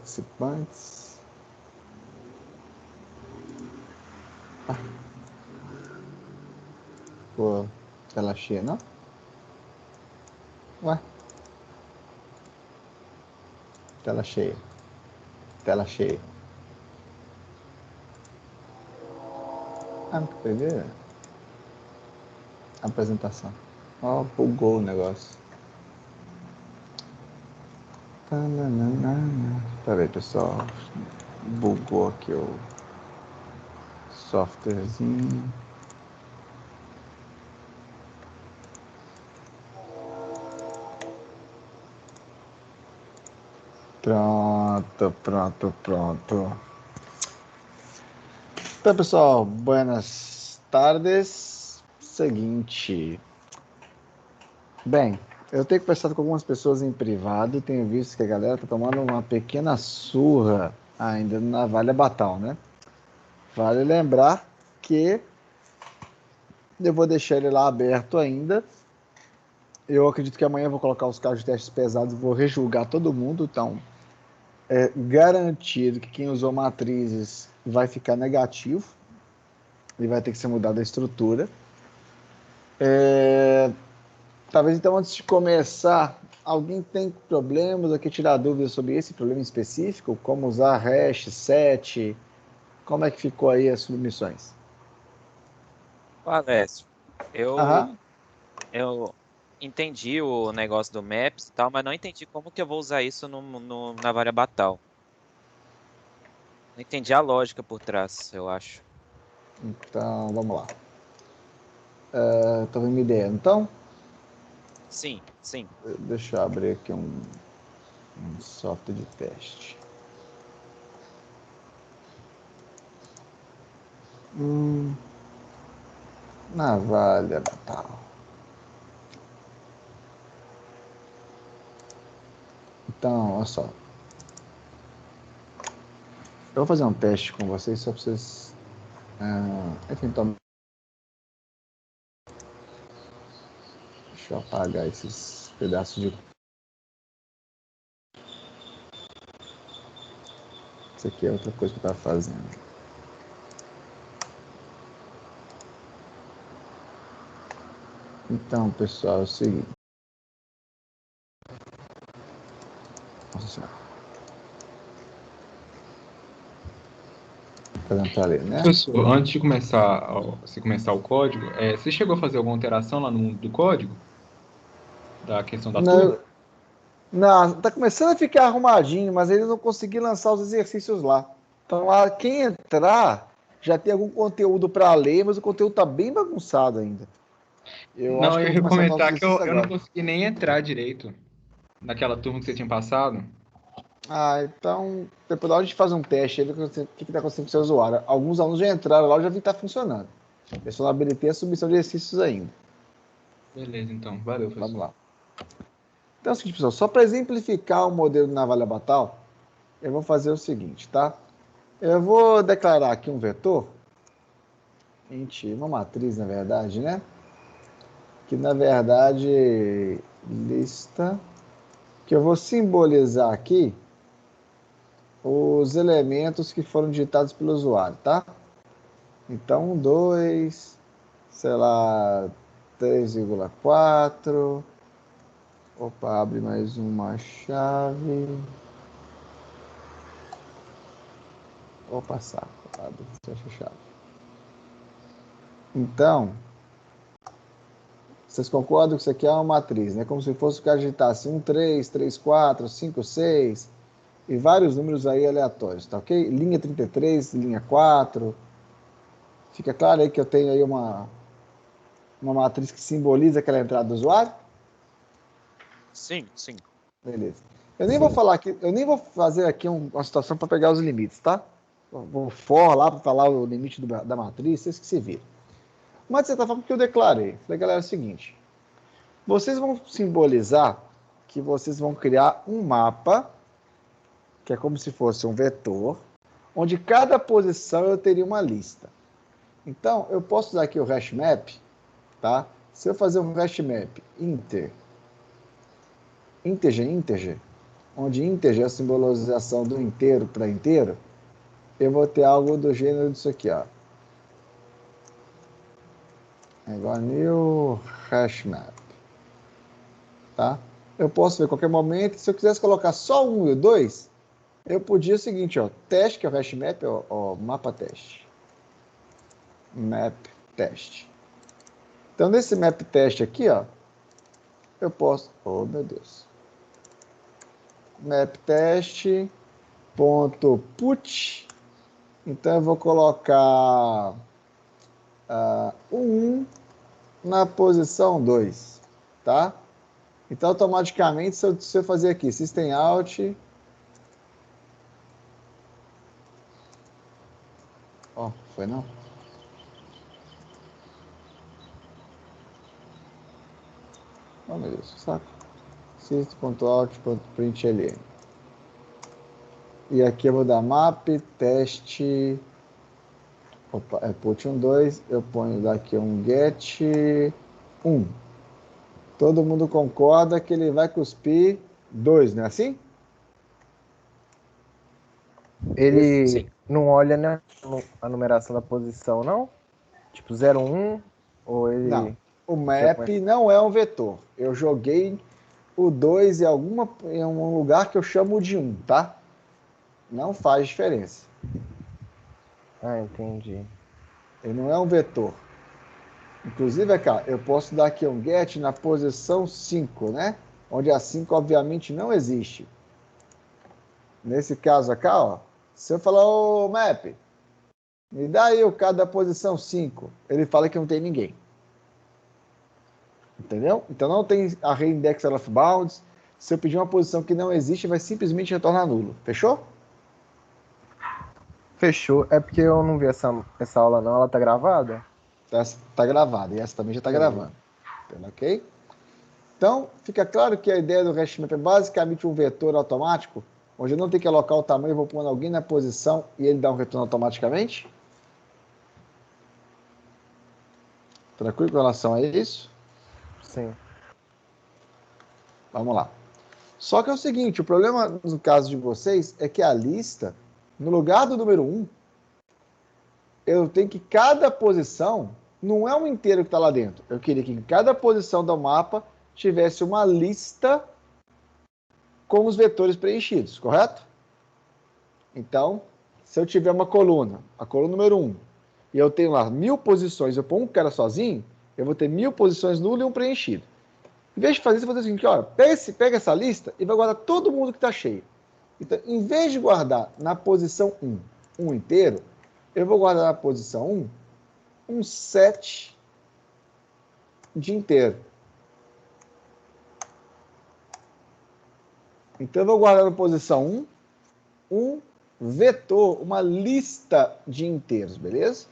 participantes. Pô, tela cheia, não? Ué? Tela cheia. Tela cheia. Ah, que doideira. Apresentação. Ó, bugou o negócio. Peraí, pessoal. Bugou aqui o softwarezinho. Pronto. Então, pessoal, buenas tardes. Seguinte. Bem, eu tenho conversado com algumas pessoas em privado e tenho visto que a galera tá tomando uma pequena surra ainda na Vale Batal, né? Vale lembrar que eu vou deixar ele lá aberto ainda. Eu acredito que amanhã eu vou colocar os casos de testes pesados e vou rejulgar todo mundo. Então, é garantido que quem usou matrizes vai ficar negativo e vai ter que ser mudada a estrutura. Talvez então, antes de começar, alguém tem problemas ou quer tirar dúvidas sobre esse problema específico? Como usar hash, set? Como é que ficou aí as submissões? Alessio, Aham. eu entendi o negócio do Maps e tal, mas não entendi como que eu vou usar isso na Varia Batal. Não entendi a lógica por trás, eu acho. Então, vamos lá. Tô vendo uma ideia. Então, Sim. deixa eu abrir aqui um software de teste. Navalha Batal. Então, olha só. Eu vou fazer um teste com vocês só para vocês. Eventualmente. Deixa eu apagar esses pedaços de. Isso aqui é outra coisa que eu estava fazendo. Então, pessoal, é o seguinte. Nossa senhora. Fazendo para ler, né? Professor, antes de começar o código, você chegou a fazer alguma alteração lá no mundo do código? Da questão da turma? Não, tá começando a ficar arrumadinho, mas eles não conseguiram lançar os exercícios lá. Então, lá, quem entrar já tem algum conteúdo para ler, mas o conteúdo tá bem bagunçado ainda. Eu acho Não, que eu eu vou ia começar a fazer os comentar que exercícios eu não agora. consegui nem entrar direito naquela turma que você tinha passado. Então, depois da hora a gente faz um teste aí, ver o que está acontecendo com o seu usuário. Alguns alunos já entraram lá, eu já vi que está funcionando. Eu só não habilitei a submissão de exercícios ainda. Beleza, então. Valeu, Vamos professor. lá. Então é o seguinte, pessoal, só para exemplificar o modelo de Navalha Batal, eu vou fazer o seguinte, tá? Eu vou declarar aqui um vetor, uma matriz, na verdade, né? Que, na verdade, lista, que eu vou simbolizar aqui os elementos que foram digitados pelo usuário, tá? Então, 2, sei lá, 3,4. Opa, abre mais uma chave. Opa, saco. Abre, fecha a chave. Então, vocês concordam que isso aqui é uma matriz, né? Como se fosse o cara digitasse 1, 3, 3, 4, 5, 6 e vários números aí aleatórios, tá ok? Linha 33, linha 4. Fica claro aí que eu tenho aí uma matriz que simboliza aquela entrada do usuário? Sim. Beleza. Eu nem vou falar aqui, eu nem vou fazer aqui uma situação para pegar os limites, tá? Vou for lá para falar o limite da matriz, vocês que se viram. Mas de certa forma que eu declarei. Falei, galera, é o seguinte. Vocês vão simbolizar que vocês vão criar um mapa, que é como se fosse um vetor, onde cada posição eu teria uma lista. Então, eu posso usar aqui o hash map, tá? Se eu fazer um hash map integer, onde integer é a simbolização do inteiro para inteiro, eu vou ter algo do gênero disso aqui, ó. Igual new hash map, tá? Eu posso ver a qualquer momento, se eu quisesse colocar só um e o 2, eu podia o seguinte, ó, teste, que é o hash map, ó, mapa teste. Map teste. Então, nesse map teste aqui, ó, eu posso, oh meu Deus, map teste ponto put, então eu vou colocar o 1 na posição 2, tá? Então, automaticamente, se eu fazer aqui, system out, ó, foi não? Oh, meu Deus, saco. System.out.println. E aqui eu vou dar map, teste, opa, é put 1, 2, eu ponho daqui um get 1. Todo mundo concorda que ele vai cuspir 2, não é assim? Ele Sim. não olha, né, a numeração da posição, não? Tipo 0, 1, ou Não, ele... o map não é um vetor. Eu joguei o 2 em um lugar que eu chamo de 1, tá? Não faz diferença. Ah, entendi. Ele não é um vetor. Inclusive, cá, eu posso dar aqui um get na posição 5, né? Onde a 5, obviamente, não existe. Nesse caso aqui, ó, se eu falar, ô map, me dá aí o cara da posição 5, ele fala que não tem ninguém. Entendeu? Então não tem array index of bounds. Se eu pedir uma posição que não existe, vai simplesmente retornar nulo. Fechou? Fechou. É porque eu não vi essa aula, não. Ela tá gravada? Tá gravado. E essa também já está gravando. Ok? Então, fica claro que a ideia do hashmap é basicamente um vetor automático, onde eu não tenho que alocar o tamanho, eu vou pondo alguém na posição e ele dá um retorno automaticamente? Tranquilo com relação a isso? Sim. Vamos lá. Só que é o seguinte, o problema no caso de vocês é que a lista, no lugar do número 1, eu tenho que cada posição não é um inteiro que está lá dentro. Eu queria que em cada posição do mapa tivesse uma lista com os vetores preenchidos, correto? Então, se eu tiver uma coluna, a coluna número 1, e eu tenho lá 1000 posições, eu ponho um cara sozinho, eu vou ter 1000 posições nulas e um preenchido. Em vez de fazer isso, eu vou fazer o seguinte, olha, pega essa lista e vai guardar todo mundo que está cheio. Então, em vez de guardar na posição 1, um inteiro, eu vou guardar na posição 1 um set de inteiro. Então, eu vou guardar na posição 1 um vetor, uma lista de inteiros, beleza?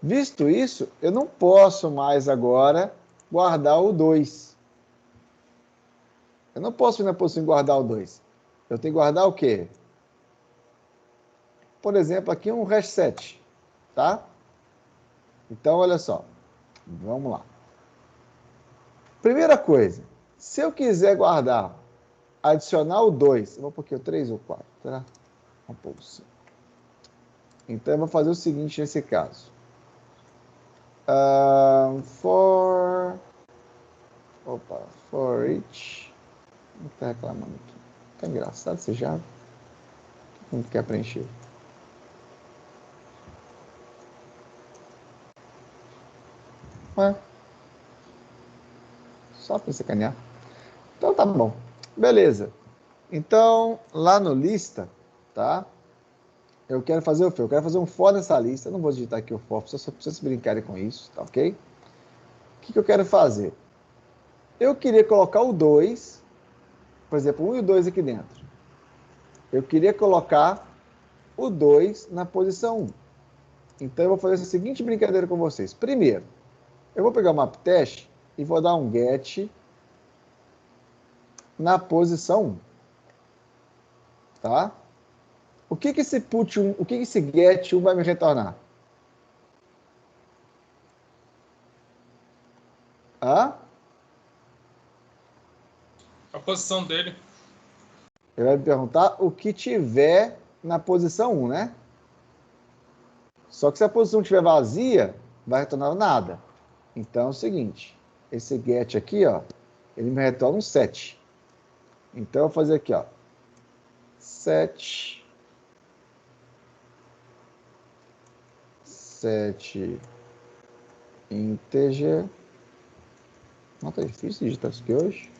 Visto isso, eu não posso mais agora guardar o 2. Eu não posso ir na posição de guardar o 2. Eu tenho que guardar o quê? Por exemplo, aqui um hash set, tá? Então, olha só. Vamos lá. Primeira coisa, se eu quiser guardar, adicionar o 2, eu vou pôr aqui o 3 ou 4, tá? Vamos pôr o 5. Então, eu vou fazer o seguinte nesse caso. For each. Não está reclamando aqui. Tá engraçado esse Java. Não quer preencher. Ué? Só para sacanear. Então tá bom. Beleza. Então, lá no lista, tá? Eu quero fazer o quê? Eu quero fazer um for nessa lista. Eu não vou digitar aqui o for, só para vocês brincarem com isso, tá ok? O que eu quero fazer? Eu queria colocar o 2, por exemplo, 1 e o 2 aqui dentro. Eu queria colocar o 2 na posição 1. Então, eu vou fazer essa seguinte brincadeira com vocês. Primeiro, eu vou pegar o map teste e vou dar um get na posição 1. Tá? O que esse put 1, o que esse get 1 vai me retornar? A posição dele. Ele vai me perguntar o que tiver na posição 1, né? Só que se a posição estiver vazia, vai retornar nada. Então é o seguinte, esse get aqui, ó, ele me retorna um 7. Então eu vou fazer aqui, ó, 7 integer. Não tá difícil digitar isso aqui hoje.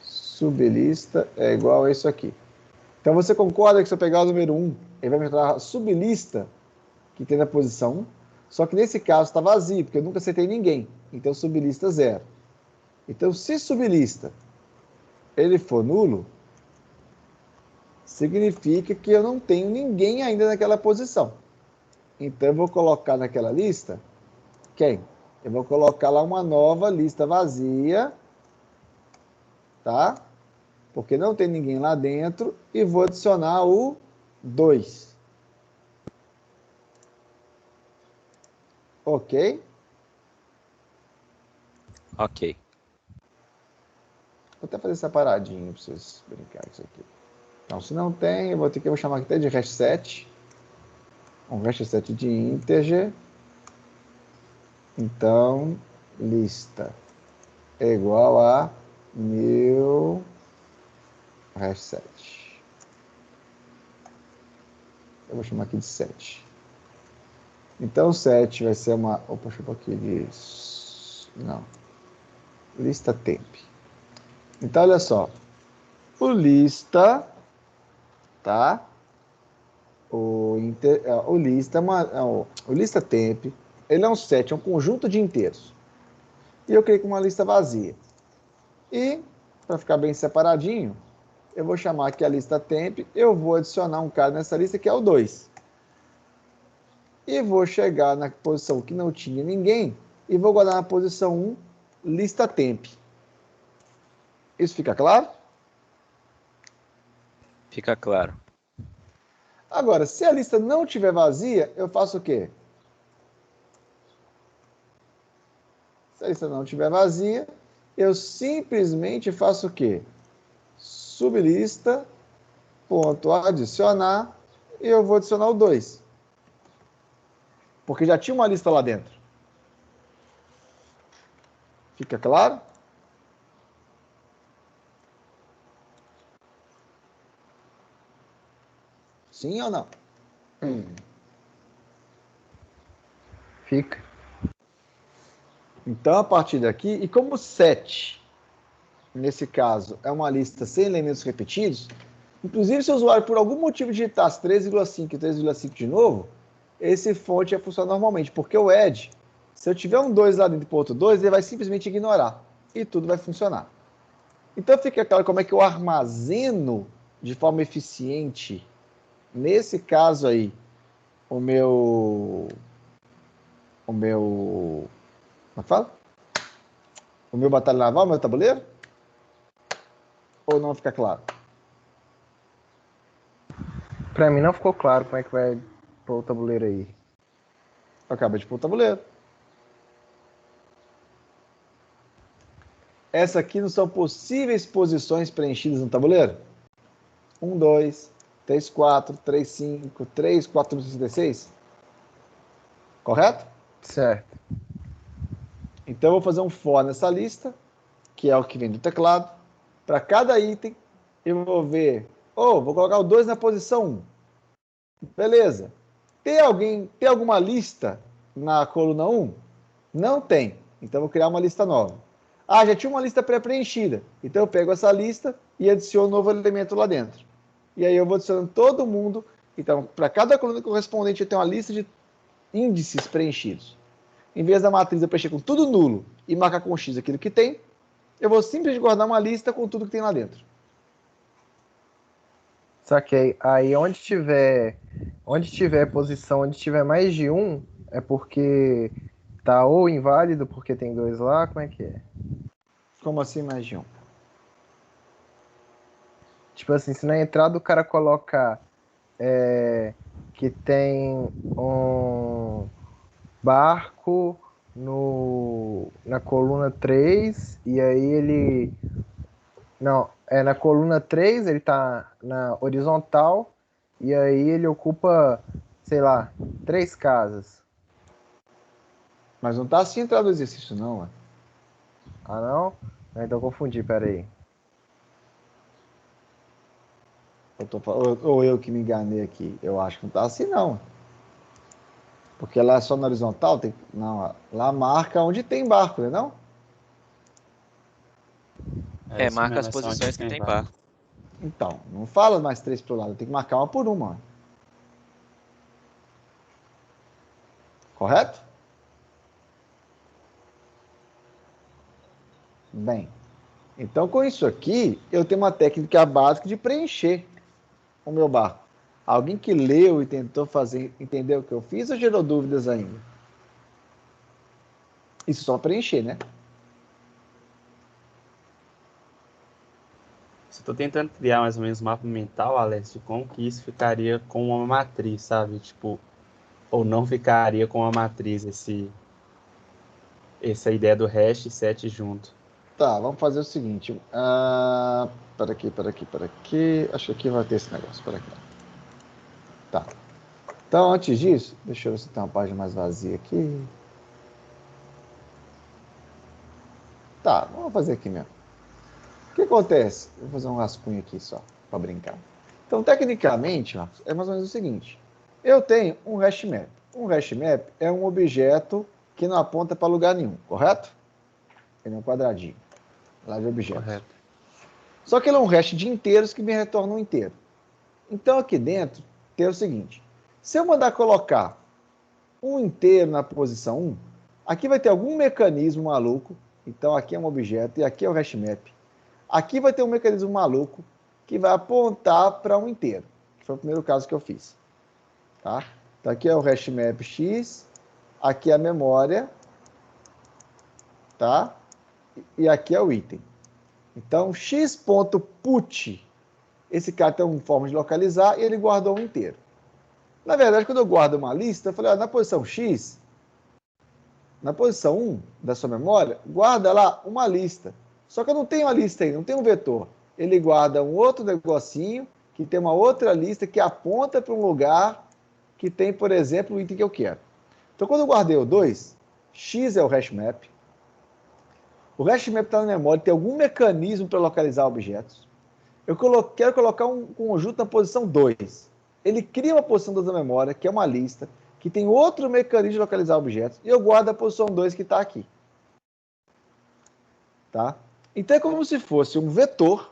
Sublista é igual a isso aqui. Então você concorda que se eu pegar o número 1, ele vai me retornar a sublista que tem na posição 1, só que nesse caso está vazio, porque eu nunca acertei ninguém. Então sublista 0. Então se sublista ele for nulo, significa que eu não tenho ninguém ainda naquela posição. Então eu vou colocar naquela lista quem? Eu vou colocar lá uma nova lista vazia, tá? Porque não tem ninguém lá dentro, e vou adicionar o 2. Ok? Ok. Vou até fazer separadinho para vocês brincarem com isso aqui. Então, se não tem, eu vou chamar aqui até de restset. Um restset de integer. Então, lista é igual a new restset. Eu vou chamar aqui de 7. Então, 7 vai ser uma... Opa, deixa eu pôr aqui de... Não. Lista temp. Então, olha só. O lista, tá? O lista, o lista temp, ele é um set, é um conjunto de inteiros. E eu criei com uma lista vazia. E, para ficar bem separadinho, eu vou chamar aqui a lista temp, eu vou adicionar um cara nessa lista que é o 2. E vou chegar na posição que não tinha ninguém e vou guardar na posição 1, lista temp. Isso fica claro? Fica claro. Agora, se a lista não estiver vazia, eu faço o quê? Se a lista não estiver vazia, eu simplesmente faço o quê? Sublista, ponto adicionar, e eu vou adicionar o 2. Porque já tinha uma lista lá dentro. Fica claro? Sim ou não? Fica. Então, a partir daqui, e como 7, nesse caso, é uma lista sem elementos repetidos, inclusive se o usuário por algum motivo digitasse 3,5 e 3,5 de novo, esse fonte vai funcionar normalmente, porque o add, se eu tiver um 2 lá dentro do ponto 2, ele vai simplesmente ignorar, e tudo vai funcionar. Então fica claro como é que eu armazeno de forma eficiente, nesse caso aí, o meu... Como é que fala? O meu batalha naval, o meu tabuleiro? Ou não fica claro? Pra mim não ficou claro como é que vai pôr o tabuleiro aí. Eu acabei de pôr o tabuleiro. Essa aqui não são possíveis posições preenchidas no tabuleiro? 1, 2, 3, 4, 3, 5, 3, 4, 66. Correto? Certo. Então eu vou fazer um for nessa lista, que é o que vem do teclado. Para cada item, eu vou ver... vou colocar o 2 na posição 1. Beleza. Tem alguma lista na coluna 1? Não tem. Então, eu vou criar uma lista nova. Já tinha uma lista pré-preenchida. Então, eu pego essa lista e adiciono um novo elemento lá dentro. E aí, eu vou adicionando todo mundo. Então, para cada coluna correspondente, eu tenho uma lista de índices preenchidos. Em vez da matriz eu preencher com tudo nulo e marcar com X aquilo que tem, eu vou simplesmente guardar uma lista com tudo que tem lá dentro. Saquei. Aí onde tiver posição, onde tiver mais de um, é porque tá ou inválido, porque tem 2 lá, como é que é? Como assim mais de um? Tipo assim, se na entrada o cara colocar que tem um barco na coluna 3, e aí ele Não, é na coluna 3, ele tá na horizontal, e aí ele ocupa, sei lá, 3 casas. Mas não tá assim entrada do exercício, não, ué. Ah, não? Ah, então eu confundi, peraí. Ou eu que me enganei aqui. Eu acho que não tá assim, não. Porque lá é só na horizontal, tem. Não, lá marca onde tem barco, né? Não? É isso Marca mesmo, as é só onde posições que tem tem barco. barco. Então, não fala mais 3 pro lado, tem que marcar uma por uma. Correto? Bem, então com isso aqui, eu tenho uma técnica básica de preencher o meu barco. Alguém que leu e tentou fazer, entendeu o que eu fiz ou gerou dúvidas ainda? Isso só preencher, né? Estou tentando criar mais ou menos um mapa mental, Alex, de como que isso ficaria com uma matriz, sabe? Tipo, ou não ficaria com uma matriz essa ideia do hash e set junto. Tá, vamos fazer o seguinte. Para aqui. Acho que aqui vai ter esse negócio. Para aqui. Tá. Então, antes disso, deixa eu ver se tem uma página mais vazia aqui. Tá, vamos fazer aqui mesmo. O que acontece? Vou fazer um rascunho aqui só, para brincar. Então, tecnicamente, Marcos, é mais ou menos o seguinte. Eu tenho um hash map. Um hash map é um objeto que não aponta para lugar nenhum, correto? Ele é um quadradinho lá de objetos. Correto. Só que ele é um hash de inteiros que me retorna um inteiro. Então, aqui dentro, tem o seguinte. Se eu mandar colocar um inteiro na posição 1, aqui vai ter algum mecanismo maluco. Então, aqui é um objeto e aqui é o hash map. Aqui vai ter um mecanismo maluco que vai apontar para um inteiro, que foi o primeiro caso que eu fiz. Tá? Então, aqui é o hash map X, aqui é a memória, tá? E aqui é o item. Então, x.put, esse cara tem uma forma de localizar e ele guardou um inteiro. Na verdade, quando eu guardo uma lista, eu falei, na posição X, na posição 1 da sua memória, guarda lá uma lista. Só que eu não tenho a lista aí, não tem um vetor. Ele guarda um outro negocinho que tem uma outra lista que aponta para um lugar que tem, por exemplo, o item que eu quero. Então, quando eu guardei o 2, X é o hash map. O hash map está na memória, tem algum mecanismo para localizar objetos. Eu quero colocar um conjunto na posição 2. Ele cria uma posição 2 na memória, que é uma lista, que tem outro mecanismo de localizar objetos, e eu guardo a posição 2 que está aqui. Tá? Então é como se fosse um vetor,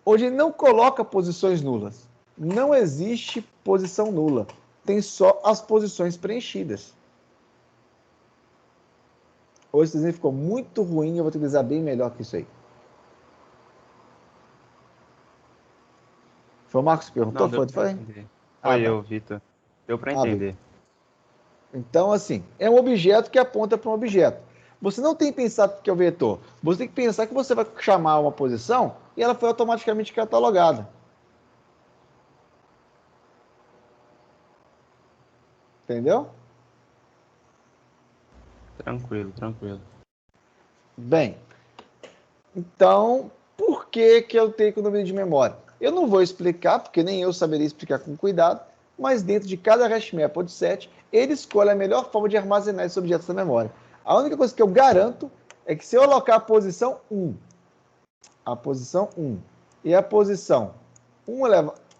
onde ele não coloca posições nulas. Não existe posição nula. Tem só as posições preenchidas. Hoje esse desenho ficou muito ruim, eu vou utilizar bem melhor que isso aí. Foi o Marcos que perguntou? Não, deu para Foi? entender. Ah, Foi tá. eu, Vitor. Deu para Ah, entender. então, assim, é um objeto que aponta para um objeto. Você não tem que pensar que é o vetor. Você tem que pensar que você vai chamar uma posição e ela foi automaticamente catalogada. Entendeu? Tranquilo, tranquilo. Bem, então, por que eu tenho economia de memória? Eu não vou explicar, porque nem eu saberia explicar com cuidado, mas dentro de cada hashmap ou de set, ele escolhe a melhor forma de armazenar esses objetos na memória. A única coisa que eu garanto é que se eu alocar a posição 1 e a posição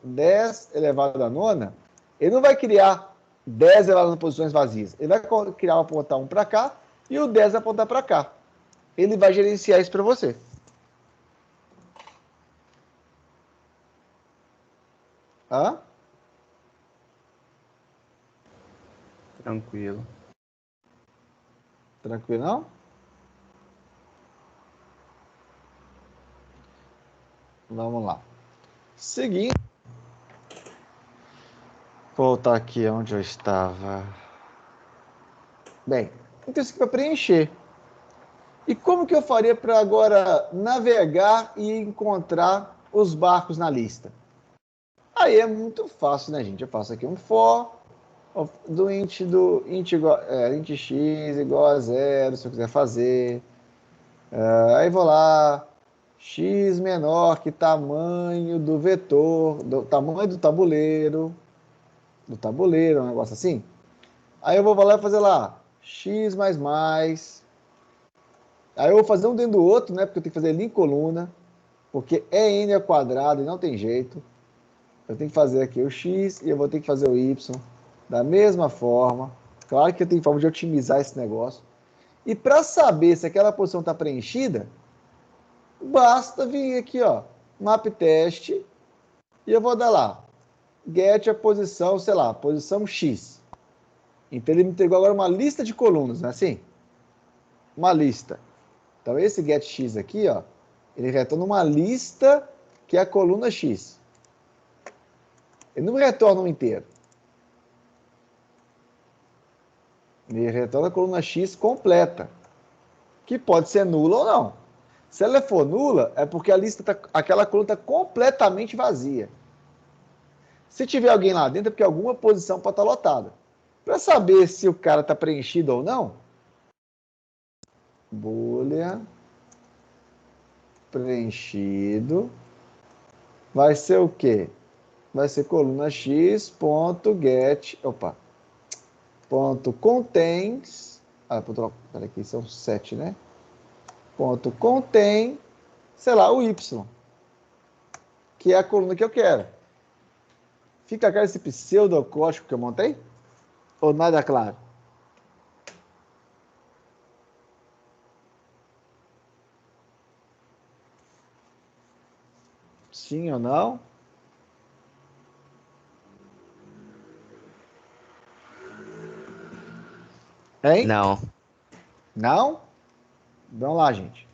10 elevado à nona, ele não vai criar 10 elevado a posições vazias. Ele vai criar apontar 1 para cá e o 10 apontar para cá. Ele vai gerenciar isso para você. Hã? Tranquilo. Tranquilo, não? Vamos lá. Seguindo. Vou voltar aqui onde eu estava. Bem, então isso aqui para preencher. E como que eu faria para agora navegar e encontrar os barcos na lista? Aí é muito fácil, né, gente? Eu faço aqui um for do int int x igual a 0, se eu quiser fazer. Aí vou lá, x menor que tamanho do vetor, do tamanho do tabuleiro, um negócio assim. Aí eu vou lá e fazer lá, x mais mais. Aí eu vou fazer um dentro do outro, né? Porque eu tenho que fazer linha em coluna, porque é n ao quadrado e não tem jeito. Eu tenho que fazer aqui o x e eu vou ter que fazer o y da mesma forma. Claro que eu tenho forma de otimizar esse negócio. E para saber se aquela posição está preenchida, basta vir aqui, ó, map teste, e eu vou dar lá, get a posição, sei lá, posição x. Então ele me entregou agora uma lista de colunas, não é assim? Uma lista. Então esse get x aqui, ó, ele retorna uma lista que é a coluna x. Ele não me retorna um inteiro. Ele retorna a coluna x completa, que pode ser nula ou não. Se ela for nula, é porque a lista aquela coluna está completamente vazia. Se tiver alguém lá dentro, é porque alguma posição pode estar lotada. Para saber se o cara está preenchido ou não, boolean preenchido vai ser o quê? Vai ser coluna x ponto get, opa, ponto contains, peraí, aqui são 7, né? Ponto contém, sei lá, o y, que é a coluna que eu quero. Fica claro esse pseudocódigo que eu montei? Ou nada claro? Sim ou não? Hein? Não. Não? Vamos lá, gente.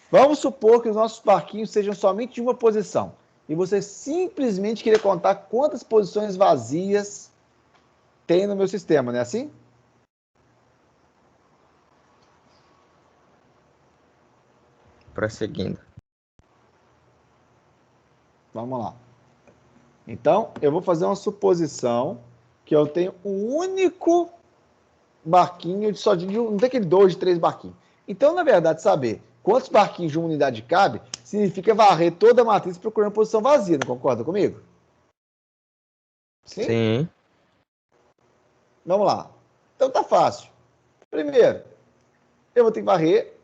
Vamos supor que os nossos barquinhos sejam somente de uma posição. E você simplesmente querer contar quantas posições vazias tem no meu sistema, não é assim? Prosseguindo. Vamos lá. Então, eu vou fazer uma suposição que eu tenho um único barquinho só de não tem aquele 2 de 3 barquinhos. Então, na verdade, saber quantos barquinhos de uma unidade cabe significa varrer toda a matriz procurando posição vazia, não concorda comigo? Sim? Sim. Vamos lá. Então tá fácil. Primeiro, eu vou ter que varrer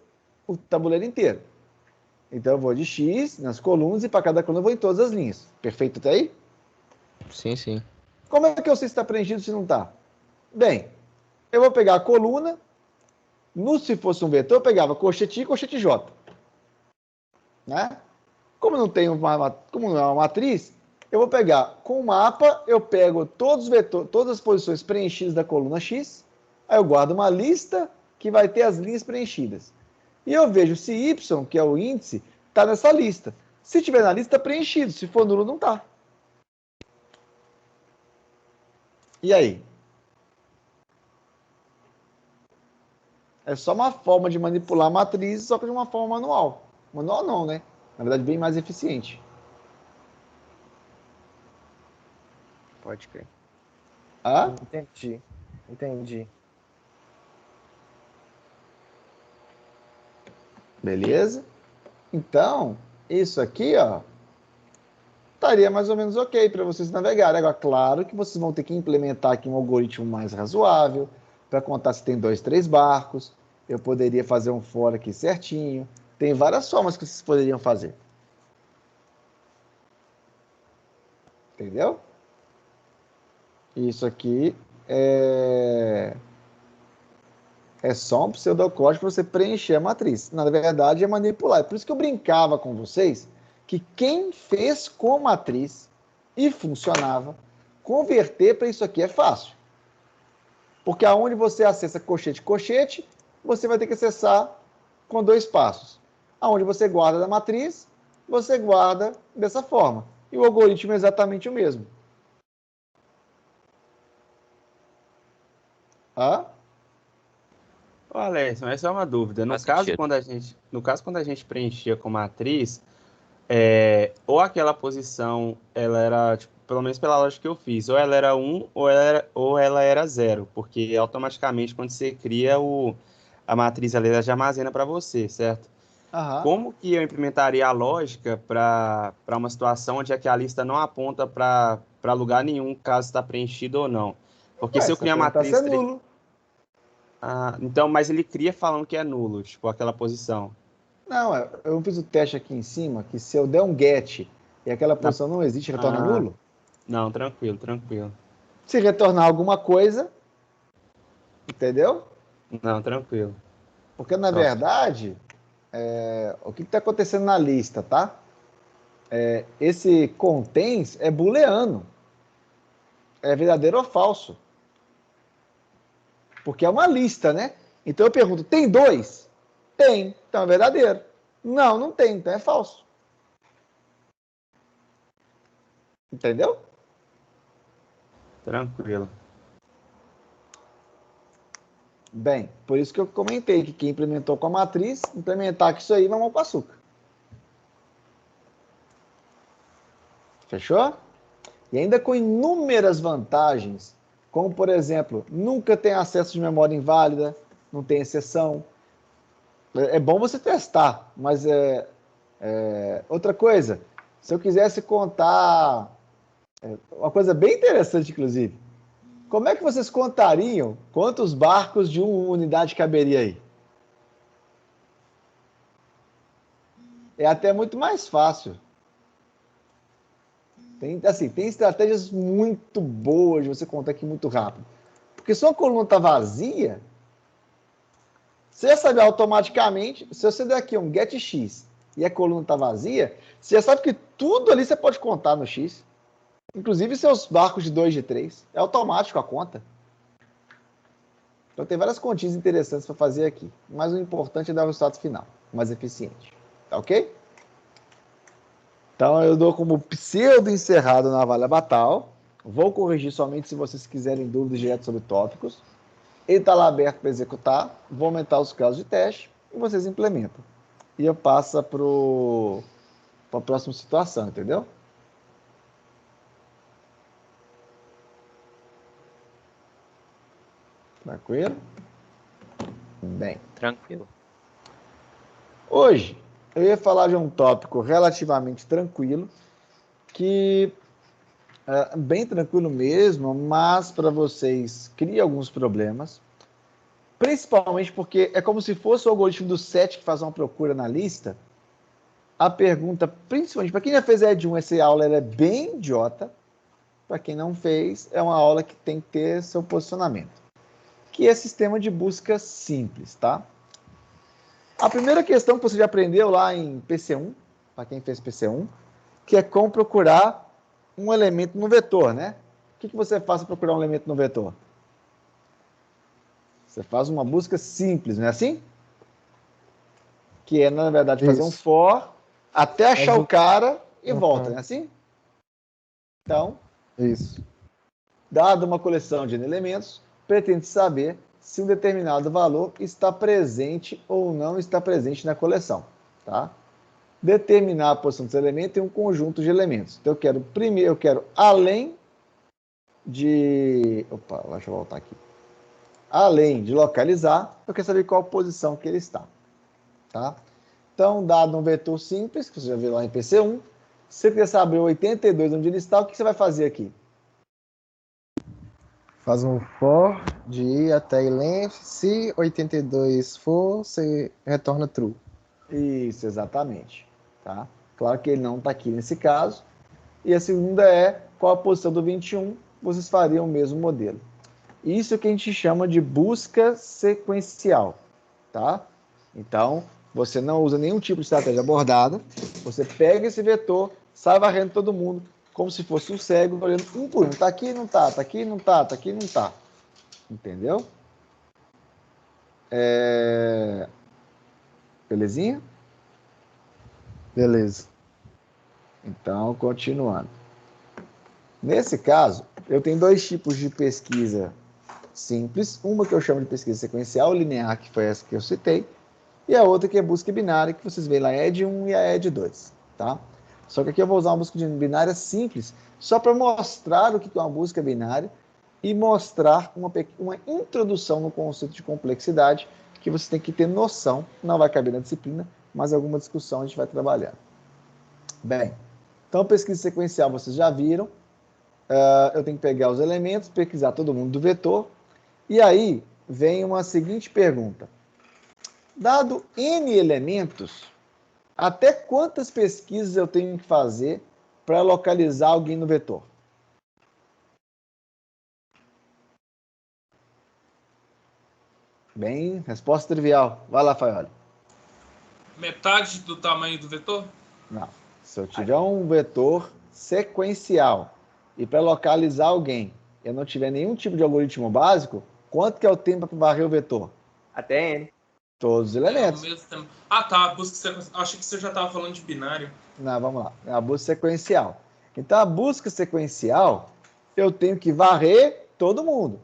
o tabuleiro inteiro. Então eu vou de X nas colunas e para cada coluna eu vou em todas as linhas. Perfeito até aí? Sim, sim. Como é que eu sei se está preenchido ou se não está? Bem, eu vou pegar a coluna, se fosse um vetor, eu pegava colchete I e colchete J. Né? Como não é uma matriz, eu vou pegar com o mapa, eu pego todos os vetores, todas as posições preenchidas da coluna X, aí eu guardo uma lista que vai ter as linhas preenchidas. E eu vejo se Y, que é o índice, está nessa lista. Se tiver na lista, está preenchido. Se for nulo, não está. E aí? É só uma forma de manipular a matriz, só que de uma forma manual. Manual não, né? Na verdade, bem mais eficiente. Pode crer. Ah? Entendi. Beleza? Então, isso aqui, ó, estaria mais ou menos ok para vocês navegarem. Agora, claro que vocês vão ter que implementar aqui um algoritmo mais razoável para contar se tem 2, 3 barcos. Eu poderia fazer um for aqui certinho. Tem várias formas que vocês poderiam fazer. Entendeu? Isso aqui é só um pseudocódigo para você preencher a matriz. Na verdade, é manipular. É por isso que eu brincava com vocês que quem fez com matriz e funcionava, converter para isso aqui é fácil. Porque aonde você acessa colchete, você vai ter que acessar com 2 passos. Aonde você guarda da matriz, você guarda dessa forma. E o algoritmo é exatamente o mesmo. Ah? Ô, Alex, mas só uma dúvida. No Faz caso, sentido. quando a gente preenchia com matriz, ou aquela posição, ela era, tipo, pelo menos pela lógica que eu fiz, ou ela era 1 ou ela era 0, porque automaticamente quando você cria a matriz ali, ela já armazena para você, certo? Aham. Como que eu implementaria a lógica para uma situação onde é que a lista não aponta para lugar nenhum, caso está preenchido ou não? Porque Ué, se eu você vai criar a perguntar se matriz... é nulo. então, mas ele cria falando que é nulo, tipo, aquela posição. Não, eu fiz o teste aqui em cima, que se eu der um get e aquela Na- posição não existe, retorna Ah, nulo. não, tranquilo, tranquilo. Se retornar alguma coisa, entendeu? Não, tranquilo. Porque, na Top. verdade, o que está acontecendo na lista, tá? Esse contains é booleano. É verdadeiro ou falso. Porque é uma lista, né? Então eu pergunto, tem 2? Tem, então é verdadeiro. Não, não tem, então é falso. Entendeu? Tranquilo. Bem, por isso que eu comentei que quem implementou com a matriz, implementar com isso aí, mamão com açúcar. Fechou? E ainda com inúmeras vantagens, como, por exemplo, nunca tem acesso de memória inválida, não tem exceção. É bom você testar, mas outra coisa, se eu quisesse contar uma coisa bem interessante, inclusive, como é que vocês contariam quantos barcos de uma unidade caberia aí? É até muito mais fácil. Tem estratégias muito boas de você contar aqui muito rápido. Porque se a coluna está vazia, você já sabe automaticamente, se você der aqui um get x e a coluna está vazia, você já sabe que tudo ali você pode contar no x. Inclusive seus barcos de 2 de 3. É automático a conta. Então tem várias continhas interessantes para fazer aqui. Mas o importante é dar o resultado final, mais eficiente. Tá ok? Então eu dou como pseudo encerrado na Navalha Batal. Vou corrigir somente se vocês quiserem dúvidas direto sobre tópicos. Ele está lá aberto para executar. Vou aumentar os casos de teste e vocês implementam. E eu passo para a próxima situação, entendeu? Tranquilo? Bem. Tranquilo. Hoje eu ia falar de um tópico relativamente tranquilo, que é bem tranquilo mesmo, mas para vocês cria alguns problemas, principalmente porque é como se fosse o algoritmo do set que faz uma procura na lista. A pergunta, principalmente para quem já fez ED1, essa aula ela é bem idiota. Para quem não fez, é uma aula que tem que ter seu posicionamento, que é sistema de busca simples, tá? A primeira questão que você já aprendeu lá em PC1, para quem fez PC1, que é como procurar um elemento no vetor, né? O que você faz para procurar um elemento no vetor? Você faz uma busca simples, não é assim? Que é, na verdade, fazer um for até achar o cara e volta, não é assim? Então, Isso. dada uma coleção de elementos, pretende saber se um determinado valor está presente ou não está presente na coleção, tá? Determinar a posição dos elementos em um conjunto de elementos. Então, eu quero além de... Opa, deixa eu voltar aqui. Além de localizar, eu quero saber qual posição que ele está, tá? Então, dado um vetor simples, que você já viu lá em PC1, se você quiser saber o 82 onde ele está, o que você vai fazer aqui? Faz um for de i até length. Se 82 for, você retorna true. Isso, exatamente. Tá? Claro que ele não está aqui nesse caso. E a segunda é qual a posição do 21, vocês fariam o mesmo modelo. Isso que a gente chama de busca sequencial. Tá? Então, você não usa nenhum tipo de estratégia abordada, você pega esse vetor, sai varrendo todo mundo, como se fosse um cego, olhando um por um. Tá aqui, não tá, tá aqui, não tá, tá aqui, não tá. Entendeu? Belezinha? Beleza. Então, continuando. Nesse caso, eu tenho dois tipos de pesquisa simples. Uma que eu chamo de pesquisa sequencial, linear, que foi essa que eu citei, e a outra que é busca binária, que vocês veem lá, a ED1 e a ED2. Tá? Só que aqui eu vou usar uma busca binária simples, só para mostrar o que é uma busca binária e mostrar uma introdução no conceito de complexidade que você tem que ter noção, não vai caber na disciplina, mas alguma discussão a gente vai trabalhando. Bem, então pesquisa sequencial vocês já viram. Eu tenho que pegar os elementos, pesquisar todo mundo do vetor, e aí vem uma seguinte pergunta. Dado N elementos, até quantas pesquisas eu tenho que fazer para localizar alguém no vetor? Bem, resposta trivial. Vai lá, Faioli. Metade do tamanho do vetor? Não. Se eu tiver um vetor sequencial e para localizar alguém eu não tiver nenhum tipo de algoritmo básico, quanto que é o tempo para varrer o vetor? Até N. Todos os elementos. Ao mesmo tempo. Ah, tá. Busca sequencial. Achei que você já estava falando de binário. Não, vamos lá. É a busca sequencial. Então, a busca sequencial, eu tenho que varrer todo mundo.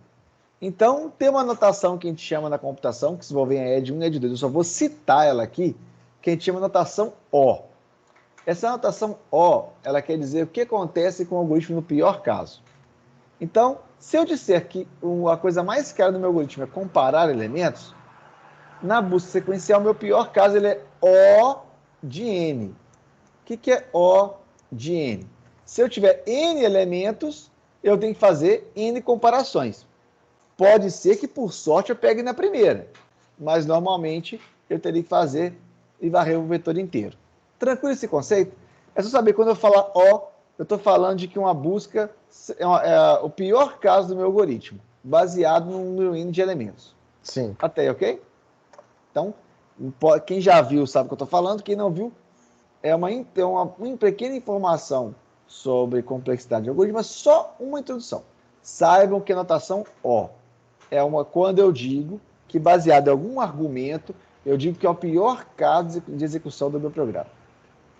Então, tem uma notação que a gente chama na computação, que se envolve em ED1 e ED2. Eu só vou citar ela aqui, que a gente chama de notação O. Essa notação O, ela quer dizer o que acontece com o algoritmo no pior caso. Então, se eu disser que a coisa mais cara do meu algoritmo é comparar elementos, na busca sequencial, meu pior caso ele é O de N. O que é O de N? Se eu tiver N elementos, eu tenho que fazer N comparações. Pode ser que, por sorte, eu pegue na primeira, mas normalmente eu teria que fazer e varrer o vetor inteiro. Tranquilo esse conceito? É só saber, quando eu falar O, eu estou falando de que uma busca é o pior caso do meu algoritmo, baseado no número N de elementos. Sim. Até aí, ok? Então, quem já viu sabe o que eu estou falando, quem não viu, é uma pequena informação sobre complexidade de algoritmo, mas só uma introdução. Saibam que a notação O é quando eu digo que, baseado em algum argumento, eu digo que é o pior caso de execução do meu programa.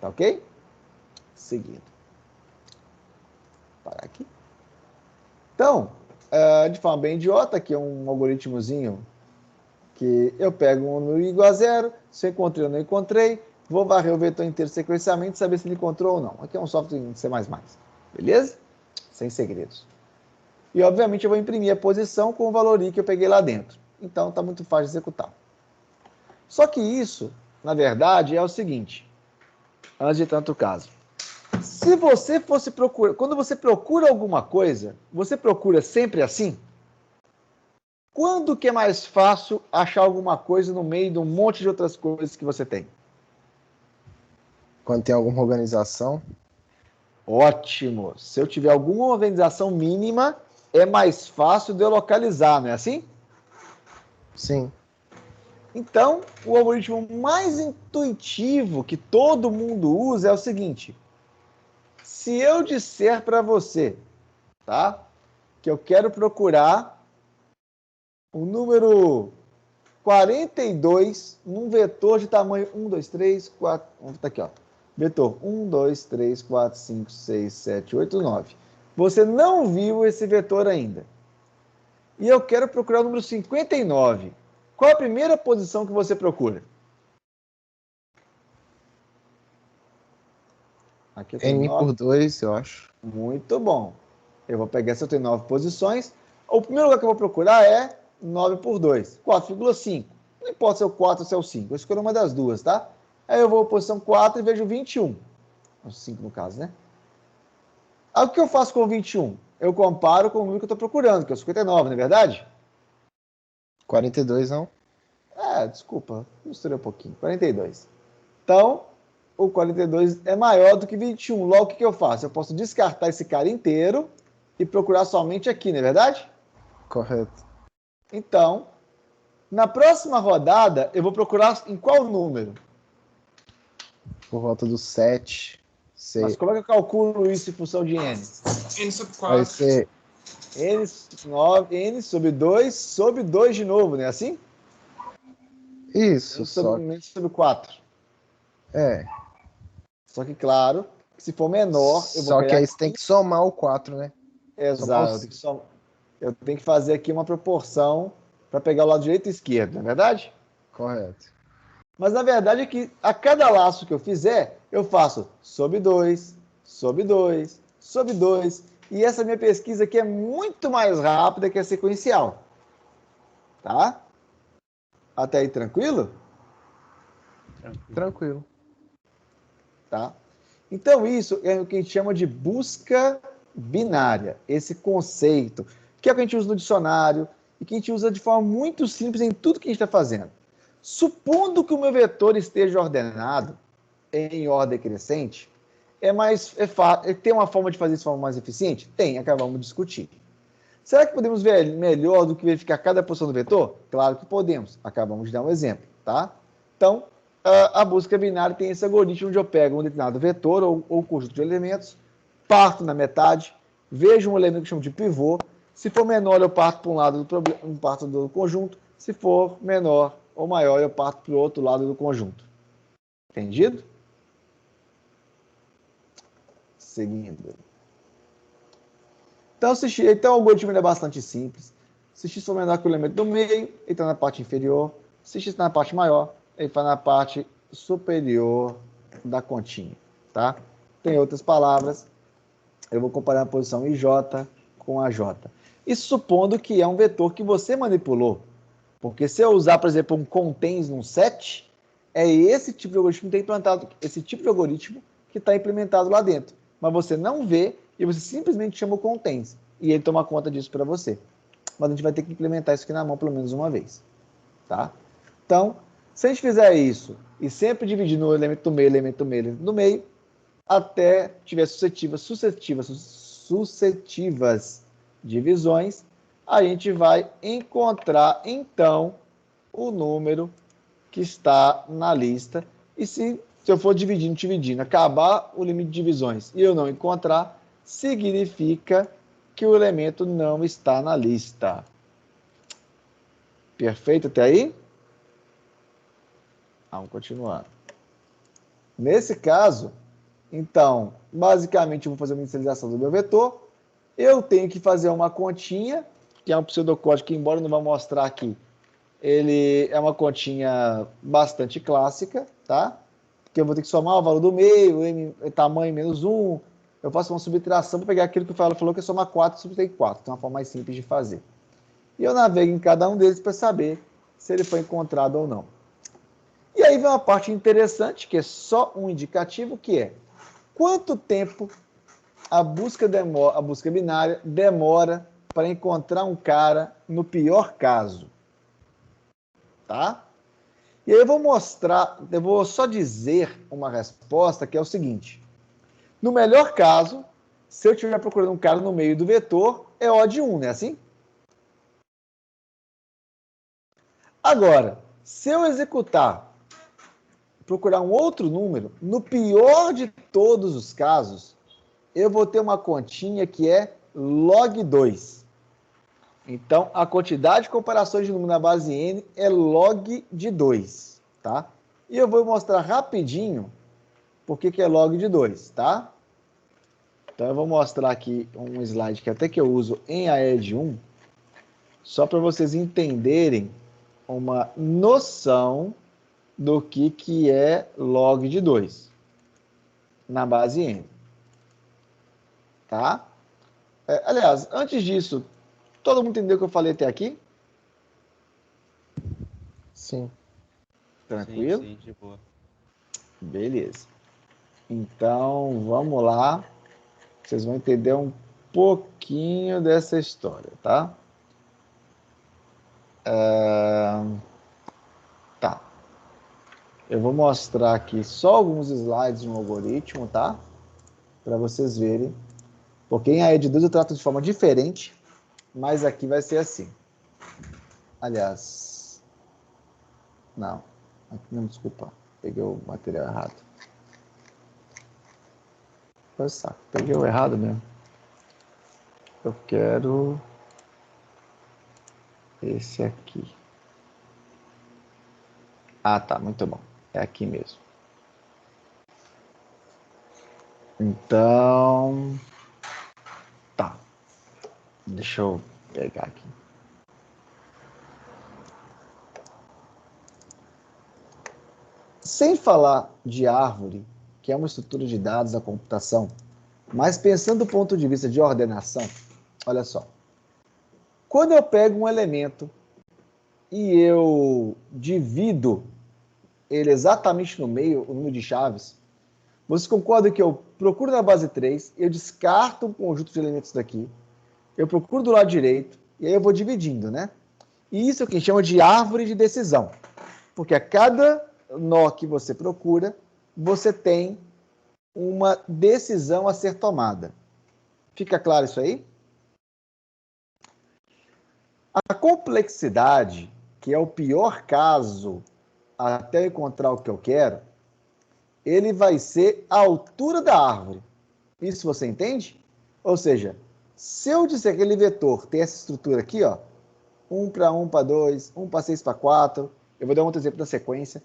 Tá ok? Seguindo. Vou parar aqui. Então, de forma bem idiota, aqui é um algoritmozinho que eu pego um número igual a zero, se eu encontrei ou não encontrei, vou varrer o vetor inteiro sequencialmente, saber se ele encontrou ou não. Aqui é um software em C++. Beleza? Sem segredos. E, obviamente, eu vou imprimir a posição com o valor I que eu peguei lá dentro. Então, está muito fácil de executar. Só que isso, na verdade, é o seguinte. Antes de tanto caso. Se você fosse procurar... Quando você procura alguma coisa, você procura sempre assim? Quando que é mais fácil achar alguma coisa no meio de um monte de outras coisas que você tem? Quando tem alguma organização. Ótimo. Se eu tiver alguma organização mínima, é mais fácil de eu localizar, não é assim? Sim. Então, o algoritmo mais intuitivo que todo mundo usa é o seguinte. Se eu disser para você, tá, que eu quero procurar o número 42 num vetor de tamanho 1, 2, 3, 4... Tá aqui, ó. Vetor 1, 2, 3, 4, 5, 6, 7, 8, 9. Você não viu esse vetor ainda. E eu quero procurar o número 59. Qual a primeira posição que você procura? Aqui eu tenho N 9. por 2, eu acho. Muito bom. Eu vou pegar essa, eu tenho 9 posições. O primeiro lugar que eu vou procurar é 9 por 2, 4,5. Não importa se é o 4 ou se é o 5, eu escolho uma das duas, tá? Aí eu vou à posição 4 e vejo 21. O 5 no caso, né? Aí o que eu faço com o 21? Eu comparo com o número que eu estou procurando, que é o 59, não é verdade? 42 não? Desculpa, misturei um pouquinho. 42. Então, o 42 é maior do que 21. Logo, o que eu faço? Eu posso descartar esse cara inteiro e procurar somente aqui, não é verdade? Correto. Então, na próxima rodada, eu vou procurar em qual número? Por volta do 7. Mas como é que eu calculo isso em função de n? N sobre Vai 4. ser n sobre 2 de novo, não é assim? isso, N sobre 4. É. Só que, claro, se for menor, eu vou Só pegar que aí você aqui. tem que somar o 4, né? Exato. Eu tenho que fazer aqui uma proporção para pegar o lado direito e esquerdo, não é verdade? Correto. Mas, na verdade, é que a cada laço que eu fizer, eu faço sobre 2, sobre 2, sobre 2. E essa minha pesquisa aqui é muito mais rápida que a sequencial. Tá? Até aí, tranquilo? Tranquilo. Tá? Então, isso é o que a gente chama de busca binária, esse conceito, que é o que a gente usa no dicionário e que a gente usa de forma muito simples em tudo que a gente está fazendo. Supondo que o meu vetor esteja ordenado em ordem crescente, tem uma forma de fazer isso de forma mais eficiente? Tem, acabamos de discutir. Será que podemos ver melhor do que verificar cada posição do vetor? Claro que podemos, acabamos de dar um exemplo, tá? Então, a busca binária tem esse algoritmo onde eu pego um determinado vetor ou conjunto de elementos, parto na metade, vejo um elemento que eu chamo de pivô. Se for menor, eu parto para um lado parto do conjunto. Se for menor ou maior, eu parto para o outro lado do conjunto. Entendido? Seguindo. Então o algoritmo é bastante simples. Se x for menor que o elemento do meio, ele está na parte inferior. Se x está na parte maior, ele está na parte superior da continha. Tá? Tem outras palavras. Eu vou comparar a posição IJ com a J. Isso supondo que é um vetor que você manipulou. Porque se eu usar, por exemplo, um contains num set, é esse tipo de algoritmo que está implantado, esse tipo de algoritmo que está implementado lá dentro. Mas você não vê e você simplesmente chama o contains. E ele toma conta disso para você. Mas a gente vai ter que implementar isso aqui na mão pelo menos uma vez. Tá? Então, se a gente fizer isso e sempre dividir no elemento do meio, elemento do meio, elemento do meio, até tiver sucessivas divisões, a gente vai encontrar, então, o número que está na lista. E se eu for dividindo, acabar o limite de divisões e eu não encontrar, significa que o elemento não está na lista. Perfeito até aí? Vamos continuar. Nesse caso, então, basicamente eu vou fazer uma inicialização do meu vetor. Eu tenho que fazer uma continha, que é um pseudocódigo que, embora eu não vá mostrar aqui, ele é uma continha bastante clássica, tá? Que eu vou ter que somar o valor do meio, tamanho menos 1. Eu faço uma subtração para pegar aquilo que o Fábio falou, que é somar 4 e subtrair 4. Então é uma forma mais simples de fazer. E eu navego em cada um deles para saber se ele foi encontrado ou não. E aí vem uma parte interessante, que é só um indicativo, que é quanto tempo a busca binária demora para encontrar um cara no pior caso. Tá? E aí eu vou só dizer uma resposta que é o seguinte. No melhor caso, se eu estiver procurando um cara no meio do vetor, é O de 1, não é assim? Agora, se eu procurar um outro número, no pior de todos os casos, eu vou ter uma continha que é log 2. Então, a quantidade de comparações de número na base n é log de 2, tá? E eu vou mostrar rapidinho por que é log de 2, tá? Então, eu vou mostrar aqui um slide que até que eu uso em AE de 1, só para vocês entenderem uma noção do que é log de 2 na base n. Tá? Aliás, antes disso, todo mundo entendeu o que eu falei até aqui? Sim. Tranquilo? Sim, de boa. Beleza. Então, vamos lá. Vocês vão entender um pouquinho dessa história, tá? Tá. Eu vou mostrar aqui só alguns slides de um algoritmo, tá? Para vocês verem. Porque em AE de 2 eu trato de forma diferente, mas aqui vai ser assim. Aliás, não. Não, desculpa. Peguei o material errado. Foi saco. Peguei o errado mesmo. Eu quero esse aqui. Ah, tá. Muito bom. É aqui mesmo. Então, tá. Deixa eu pegar aqui. Sem falar de árvore, que é uma estrutura de dados da computação, mas pensando do ponto de vista de ordenação, olha só. Quando eu pego um elemento e eu divido ele exatamente no meio, o número de chaves, vocês concordam que eu procuro na base 3, eu descarto um conjunto de elementos daqui, eu procuro do lado direito, e aí eu vou dividindo, né? E isso é o que a gente chama de árvore de decisão. Porque a cada nó que você procura, você tem uma decisão a ser tomada. Fica claro isso aí? A complexidade, que é o pior caso até eu encontrar o que eu quero, ele vai ser a altura da árvore. Isso você entende? Ou seja, se eu disser que aquele vetor tem essa estrutura aqui, ó, 1 para 1 para 2, 1 para 6 para 4, eu vou dar um outro exemplo da sequência.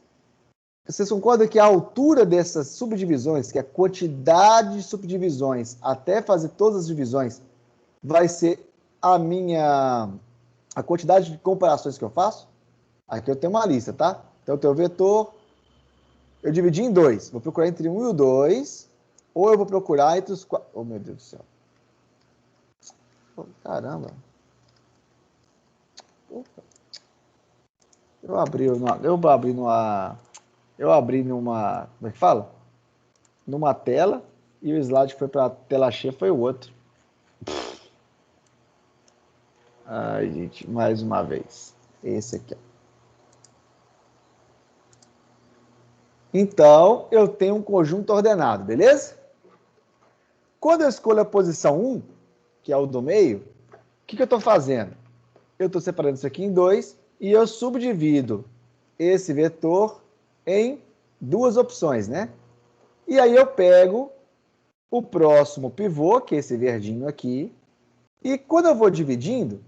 Vocês concordam que a altura dessas subdivisões, que é a quantidade de subdivisões até fazer todas as divisões, vai ser a quantidade de comparações que eu faço? Aqui eu tenho uma lista, tá? Então eu tenho o vetor, eu dividi em 2. Vou procurar entre 1 e o 2, ou eu vou procurar entre os 4. Oh, meu Deus do céu. Oh, caramba. Opa. Eu abri numa, como é que fala? Numa tela, e o slide que foi para a tela cheia foi o outro. Ai, gente, mais uma vez. Esse aqui, ó. Então, eu tenho um conjunto ordenado, beleza? Quando eu escolho a posição 1, que é o do meio, o que eu estou fazendo? Eu estou separando isso aqui em 2 e eu subdivido esse vetor em 2 opções, né? E aí eu pego o próximo pivô, que é esse verdinho aqui, e quando eu vou dividindo,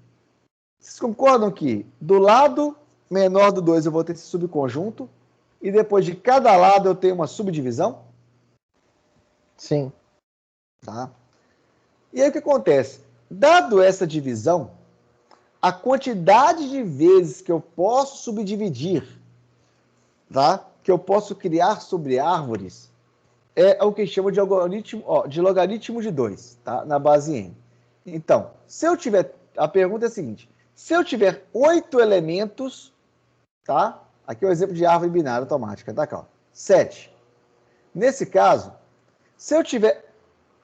vocês concordam que do lado menor do 2 eu vou ter esse subconjunto, e depois de cada lado eu tenho uma subdivisão? Sim. Tá? E aí o que acontece? Dado essa divisão, a quantidade de vezes que eu posso subdividir, tá? Que eu posso criar sobre árvores, é o que chama de algoritmo, de logaritmo de 2, tá? Na base n. Então, se eu tiver, a pergunta é a seguinte: se eu tiver 8 elementos, tá? Aqui é o exemplo de árvore binária automática, tá? Cá, 7. Nesse caso, se eu tiver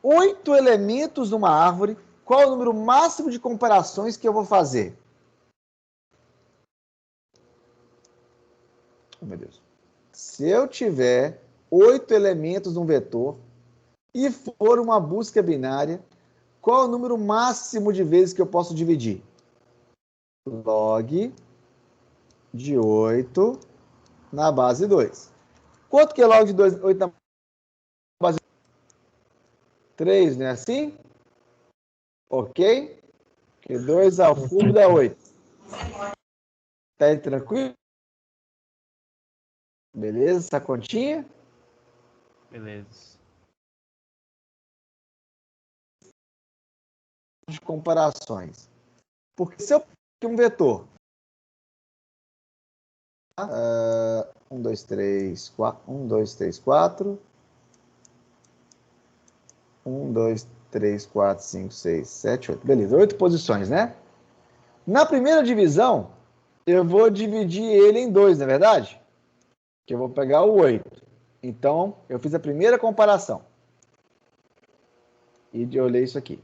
8 elementos numa árvore, qual é o número máximo de comparações que eu vou fazer? Oh, meu Deus. Se eu tiver 8 elementos num vetor e for uma busca binária, qual é o número máximo de vezes que eu posso dividir? Log de 8 na base 2. Quanto que é log de 8 na base 3, não é assim? Ok? Porque 2 ao cubo dá 8. Tá aí tranquilo? Beleza? Essa continha? Beleza. De comparações. Porque se eu tenho um vetor 1, 2, 3, 4 1, 2, 3, 4 1, 2, 3, 4, 5, 6, 7, 8. Beleza, 8 posições, né? Na primeira divisão, eu vou dividir ele em 2, não é verdade? Que eu vou pegar o 8. Então, eu fiz a primeira comparação. E eu olhei isso aqui.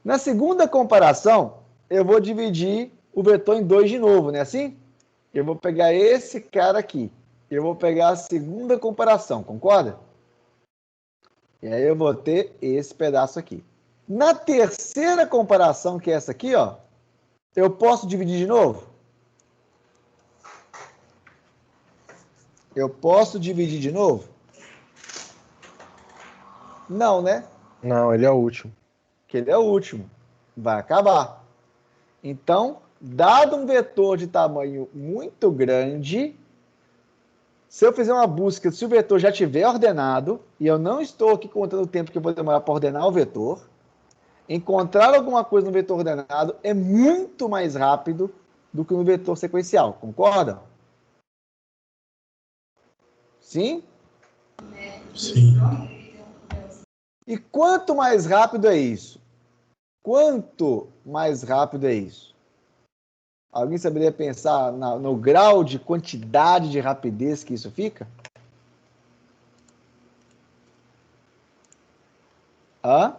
Na segunda comparação, eu vou dividir o vetor em 2 de novo, não é assim? Eu vou pegar esse cara aqui. Eu vou pegar a segunda comparação, concorda? E aí eu vou ter esse pedaço aqui. Na terceira comparação, que é essa aqui, ó, eu posso dividir de novo? Eu posso dividir de novo? Não, né? Não, ele é o último. Que ele é o último. Vai acabar. Então, dado um vetor de tamanho muito grande, se eu fizer uma busca, se o vetor já estiver ordenado, e eu não estou aqui contando o tempo que eu vou demorar para ordenar o vetor, encontrar alguma coisa no vetor ordenado é muito mais rápido do que no vetor sequencial. Concordam? Sim? Sim. E quanto mais rápido é isso? Quanto mais rápido é isso? Alguém saberia pensar no grau de quantidade de rapidez que isso fica? Hã?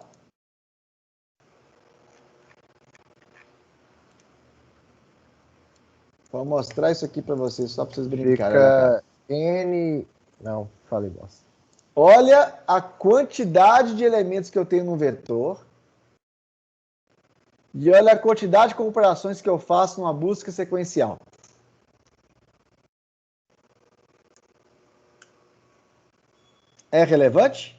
Vou mostrar isso aqui para vocês, só para vocês brincarem. Fica N... Não, falei bosta. Olha a quantidade de elementos que eu tenho no vetor. E olha a quantidade de comparações que eu faço numa busca sequencial. É relevante?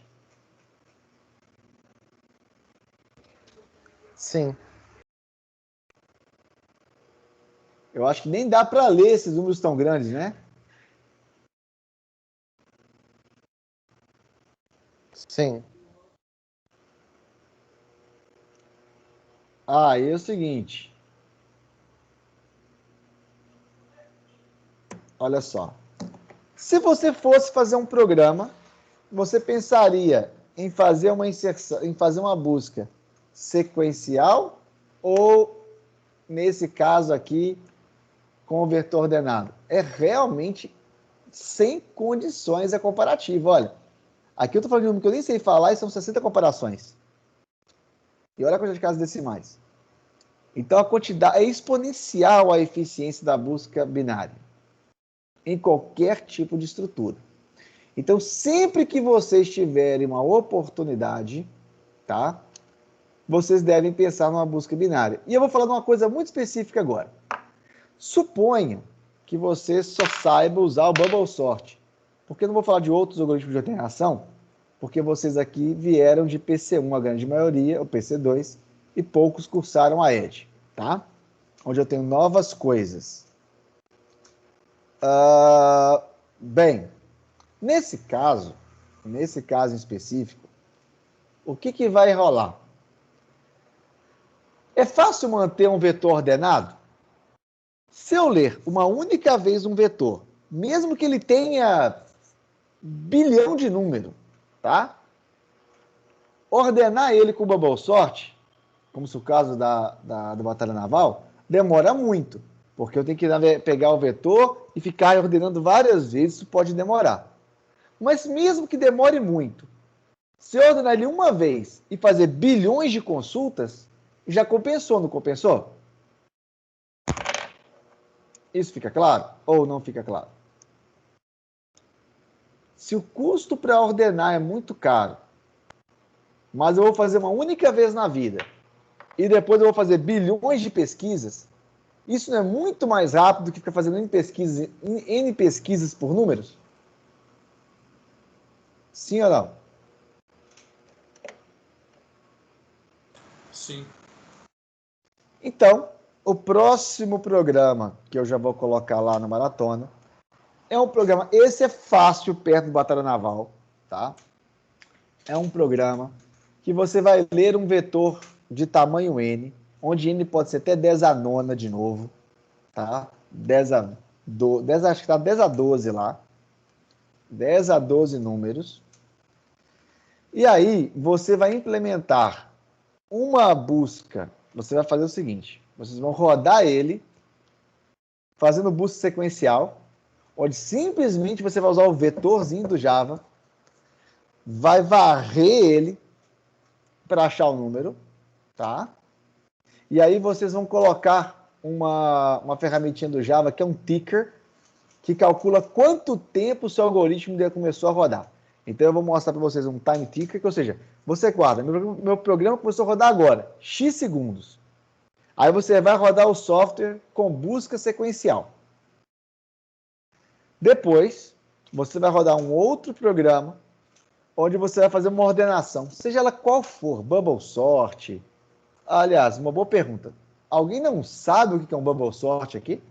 Sim. Eu acho que nem dá para ler esses números tão grandes, né? Sim. Aí é o seguinte. Olha só. Se você fosse fazer um programa, você pensaria em fazer uma inserção, em fazer uma busca sequencial ou, nesse caso aqui, com o vetor ordenado? É realmente sem condições a comparativa. Olha, aqui eu estou falando de um número que eu nem sei falar e são 60 comparações. E olha a quantidade de casas decimais. Então, a quantidade é exponencial a eficiência da busca binária em qualquer tipo de estrutura. Então, sempre que vocês tiverem uma oportunidade, tá? Vocês devem pensar numa busca binária. E eu vou falar de uma coisa muito específica agora. Suponha que você só saiba usar o Bubble Sort. Porque eu não vou falar de outros algoritmos de ordenação, porque vocês aqui vieram de PC1, a grande maioria, ou PC2, e poucos cursaram a Edge, tá? Onde eu tenho novas coisas. Bem, nesse caso em específico, o que vai rolar? É fácil manter um vetor ordenado? Se eu ler uma única vez um vetor, mesmo que ele tenha bilhão de número, tá? Ordenar ele com Bubble Sort, como se o caso da Batalha Naval, demora muito, porque eu tenho que pegar o vetor e ficar ordenando várias vezes, isso pode demorar. Mas mesmo que demore muito, se eu ordenar ele uma vez e fazer bilhões de consultas, já compensou, não compensou? Isso fica claro ou não fica claro? Se o custo para ordenar é muito caro, mas eu vou fazer uma única vez na vida e depois eu vou fazer bilhões de pesquisas, isso não é muito mais rápido do que ficar fazendo N pesquisas por números? Sim ou não? Sim. Então, o próximo programa que eu já vou colocar lá na maratona é um programa, esse é fácil perto do Batalha Naval, tá? É um programa que você vai ler um vetor de tamanho N, onde N pode ser até 10 a nona de novo, tá? 10 a 12, acho que tá 10 a 12 lá. 10 a 12 números. E aí, você vai implementar uma busca. Você vai fazer o seguinte, vocês vão rodar ele, fazendo busca sequencial, onde simplesmente você vai usar o vetorzinho do Java, vai varrer ele para achar o número, tá? E aí vocês vão colocar uma ferramentinha do Java, que é um ticker, que calcula quanto tempo o seu algoritmo começou a rodar. Então eu vou mostrar para vocês um time ticker, que, ou seja, você guarda, meu programa começou a rodar agora, X segundos. Aí você vai rodar o software com busca sequencial. Depois, você vai rodar um outro programa, onde você vai fazer uma ordenação, seja ela qual for, Bubble Sort. Aliás, uma boa pergunta. Alguém não sabe o que é um Bubble Sort aqui?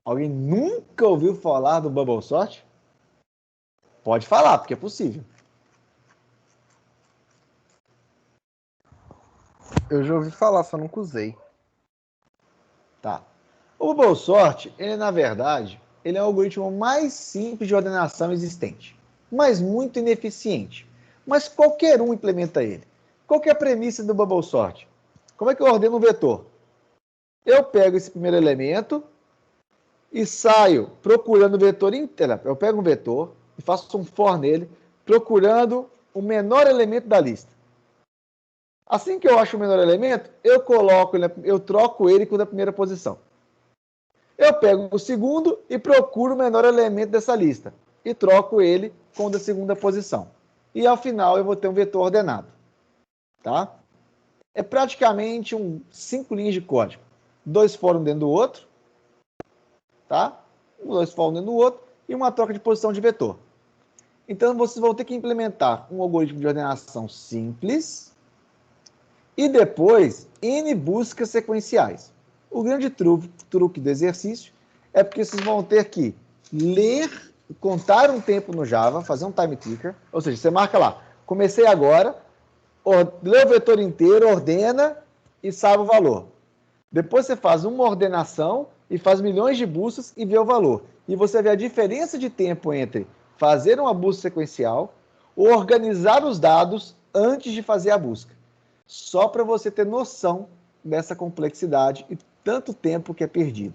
Alguém nunca ouviu falar do Bubble Sort? Pode falar, porque é possível. Eu já ouvi falar, só nunca usei. Tá. O Bubble Sort, ele na verdade, ele é o algoritmo mais simples de ordenação existente, mas muito ineficiente. Mas qualquer um implementa ele. Qual que é a premissa do Bubble Sort? Como é que eu ordeno um vetor? Eu pego esse primeiro elemento e saio procurando o vetor inteiro. Eu pego um vetor e faço um for nele, procurando o menor elemento da lista. Assim que eu acho o menor elemento, eu troco ele com o da primeira posição. Eu pego o segundo e procuro o menor elemento dessa lista. E troco ele com o da segunda posição. E ao final eu vou ter um vetor ordenado. Tá? É praticamente 5 linhas de código. 2 for um dentro do outro. Tá? 2 for um dentro do outro. E uma troca de posição de vetor. Então vocês vão ter que implementar um algoritmo de ordenação simples. E depois, N buscas sequenciais. O grande truque do exercício é porque vocês vão ter que contar um tempo no Java, fazer um time ticker, ou seja, você marca lá, comecei agora, lê o vetor inteiro, ordena e sabe o valor. Depois você faz uma ordenação e faz milhões de buscas e vê o valor. E você vê a diferença de tempo entre fazer uma busca sequencial ou organizar os dados antes de fazer a busca. Só para você ter noção dessa complexidade e tanto tempo que é perdido.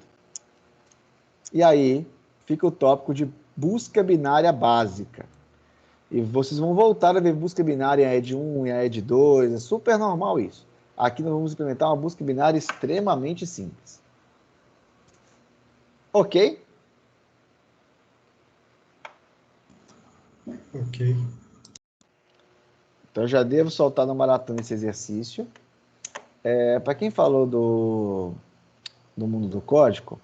E aí fica o tópico de busca binária básica. E vocês vão voltar a ver busca binária em ED 1 e ED 2, é super normal isso. Aqui nós vamos implementar uma busca binária extremamente simples. Ok? Ok. Então, eu já devo soltar no maratona esse exercício. Para quem falou do mundo do código,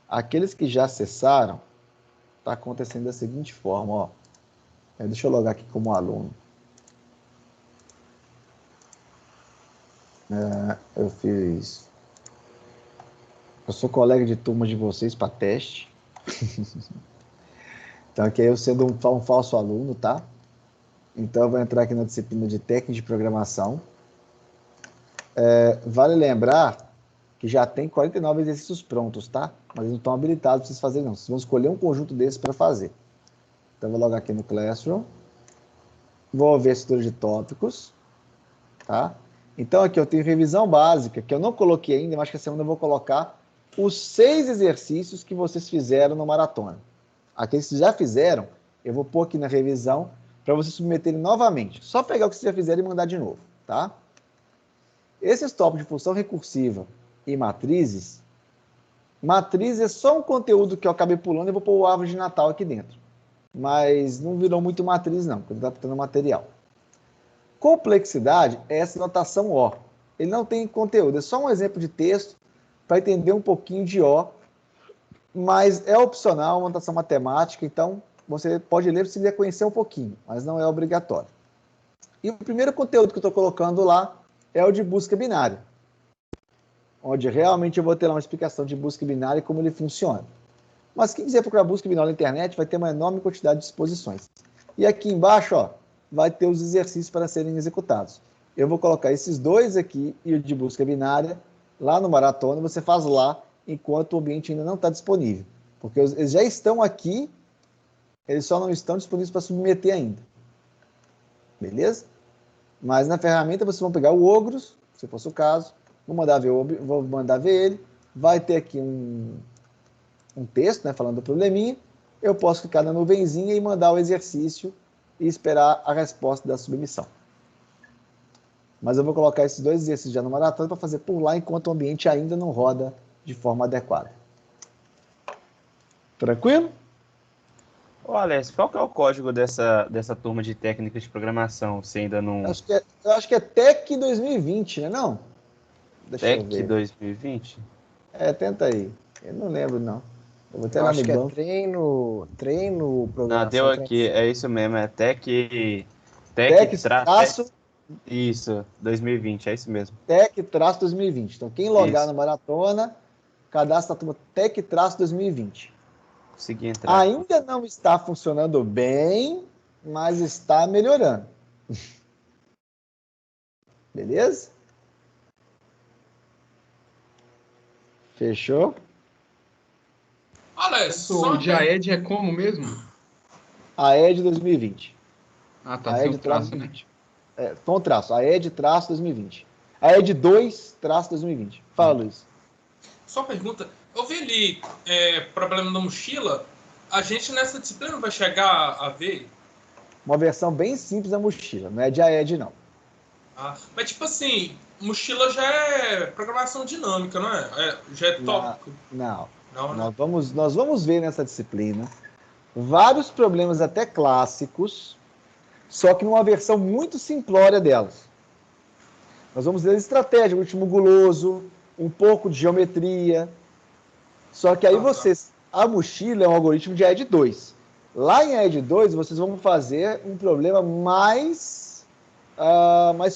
aqueles que já acessaram, está acontecendo da seguinte forma. Ó. Deixa eu logar aqui como aluno. Eu fiz... Eu sou colega de turma de vocês para teste. Então, aqui eu sendo um falso aluno, tá? Então, eu vou entrar aqui na disciplina de técnica de programação. Vale lembrar que já tem 49 exercícios prontos, tá? Mas eles não estão habilitados para vocês fazerem, não. Vocês vão escolher um conjunto desses para fazer. Então, eu vou logar aqui no Classroom. Vou ver a estrutura de tópicos, tá? Então, aqui eu tenho revisão básica, que eu não coloquei ainda, mas que a semana eu vou colocar os 6 exercícios que vocês fizeram no maratona. Aqueles que já fizeram, eu vou pôr aqui na revisão para vocês submeterem novamente. Só pegar o que vocês já fizeram e mandar de novo, tá? Esses tópicos de função recursiva e matrizes, matriz é só um conteúdo que eu acabei pulando e vou pôr o árvore de Natal aqui dentro. Mas não virou muito matriz não, porque está tendo material. Complexidade é essa notação O. Ele não tem conteúdo, é só um exemplo de texto para entender um pouquinho de O, mas é opcional, uma notação matemática, então você pode ler se quiser conhecer um pouquinho, mas não é obrigatório. E o primeiro conteúdo que eu estou colocando lá é o de busca binária, onde realmente eu vou ter lá uma explicação de busca binária e como ele funciona. Mas quem quiser procurar busca binária na internet vai ter uma enorme quantidade de exposições. E aqui embaixo, ó, vai ter os exercícios para serem executados. Eu vou colocar esses 2 aqui e o de busca binária lá no maratona, você faz lá enquanto o ambiente ainda não está disponível. Porque eles já estão aqui, eles só não estão disponíveis para submeter ainda. Beleza? Mas na ferramenta vocês vão pegar o Ogros, se fosse o caso, vou mandar ver ele, vai ter aqui um texto, né, falando do probleminha, eu posso clicar na nuvenzinha e mandar o exercício e esperar a resposta da submissão. Mas eu vou colocar esses 2 exercícios já no maratona para fazer por lá enquanto o ambiente ainda não roda de forma adequada. Tranquilo? Ô, Alex, qual que é o código dessa turma de técnicas de programação? Você ainda não... Eu acho que é TEC 2020, né? Não? Deixa eu TEC ver. 2020? Tenta aí. Eu não lembro, não. Eu vou até Eu lá acho no que é banco. treino, programação. Não, deu aqui, é isso mesmo, é TEC TEC-traço Isso, 2020, é isso mesmo. TEC-2020. Então, quem logar Isso. no maratona, cadastra a turma TEC-2020. Consegui entrar. Ainda não está funcionando bem, mas está melhorando. Beleza? Fechou? Alex, só O de AED é como mesmo? AED 2020. Ah, tá, AED sem o traço, né? Com traço. AED-2020. AED 2-2020. Fala, Luiz. Só pergunta. Eu vi ali problema da mochila. A gente nessa disciplina vai chegar a ver? Uma versão bem simples da mochila, não é de AED, não. Mas tipo assim, mochila já é programação dinâmica, não é? Já é tópico. Não. Não, né? Nós vamos ver nessa disciplina vários problemas até clássicos, só que numa versão muito simplória delas. Nós vamos ver estratégia, algoritmo guloso, um pouco de geometria. Só que aí a mochila é um algoritmo de AED 2. Lá em AED 2, vocês vão fazer um problema mais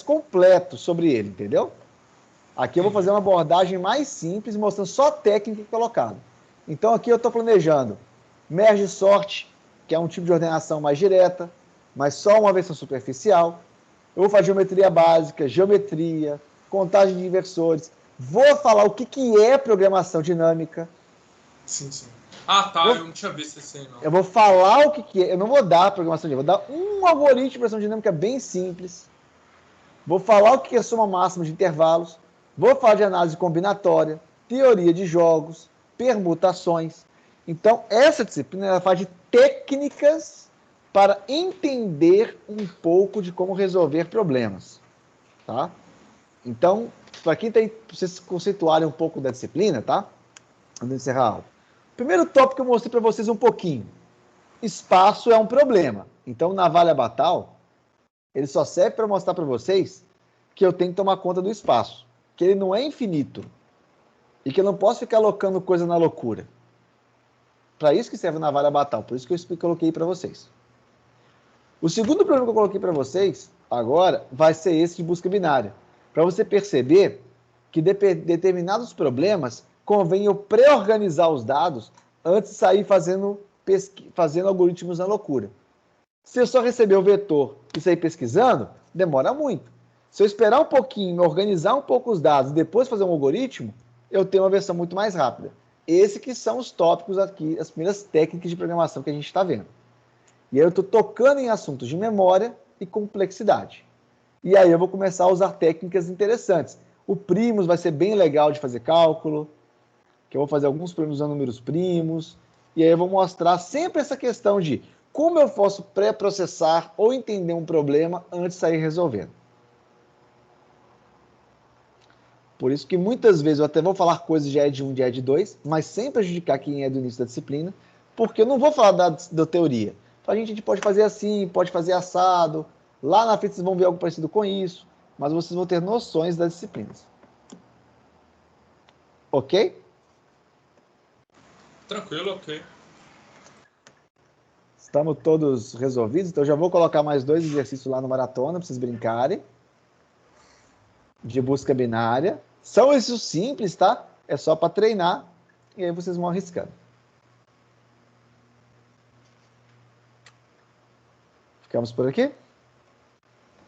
completo sobre ele, entendeu? Aqui eu vou fazer uma abordagem mais simples, mostrando só a técnica colocada. Então aqui eu estou planejando merge sort, que é um tipo de ordenação mais direta, mas só uma versão superficial. Eu vou fazer geometria básica, geometria, contagem de inversores. Vou falar o que é programação dinâmica. Sim. Eu não tinha visto isso aí, não. Eu vou falar o que é. Eu não vou dar programação dinâmica, vou dar um algoritmo de programação dinâmica bem simples. Vou falar o que é soma máxima de intervalos. Vou falar de análise combinatória, teoria de jogos, permutações. Então, essa disciplina ela faz de técnicas para entender um pouco de como resolver problemas. Tá? Então, para quem tem, pra vocês conceituarem um pouco da disciplina, tá? Antes de encerrar a aula. Primeiro tópico que eu mostrei para vocês um pouquinho. Espaço é um problema. Então, na Navalha Batal, ele só serve para mostrar para vocês que eu tenho que tomar conta do espaço. Que ele não é infinito. E que eu não posso ficar alocando coisa na loucura. Para isso que serve a Navalha Batal. Por isso que eu coloquei para vocês. O segundo problema que eu coloquei para vocês, agora, vai ser esse de busca binária. Para você perceber que determinados problemas convém eu pré-organizar os dados antes de sair fazendo algoritmos na loucura. Se eu só receber o vetor e sair pesquisando, demora muito. Se eu esperar um pouquinho, organizar um pouco os dados e depois fazer um algoritmo, eu tenho uma versão muito mais rápida. Esses que são os tópicos aqui, as primeiras técnicas de programação que a gente está vendo. E aí eu estou tocando em assuntos de memória e complexidade. E aí eu vou começar a usar técnicas interessantes. O primos vai ser bem legal de fazer cálculo, que eu vou fazer alguns primos usando números primos, e aí eu vou mostrar sempre essa questão de como eu posso pré-processar ou entender um problema antes de sair resolvendo. Por isso que muitas vezes eu até vou falar coisas de ED 1 e de ED 2, mas sem prejudicar quem é do início da disciplina, porque eu não vou falar da teoria. A gente pode fazer assim, pode fazer assado, lá na frente vocês vão ver algo parecido com isso, mas vocês vão ter noções das disciplinas. Ok? Tranquilo, ok. Estamos todos resolvidos, então eu já vou colocar mais 2 exercícios lá no Maratona para vocês brincarem. De busca binária. São exercícios simples, tá? É só para treinar e aí vocês vão arriscando. Ficamos por aqui?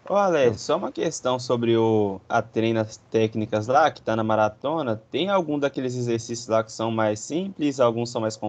Ô, Alex, só uma questão sobre a treinas técnicas lá, que tá na maratona. Tem algum daqueles exercícios lá que são mais simples, alguns são mais complexos?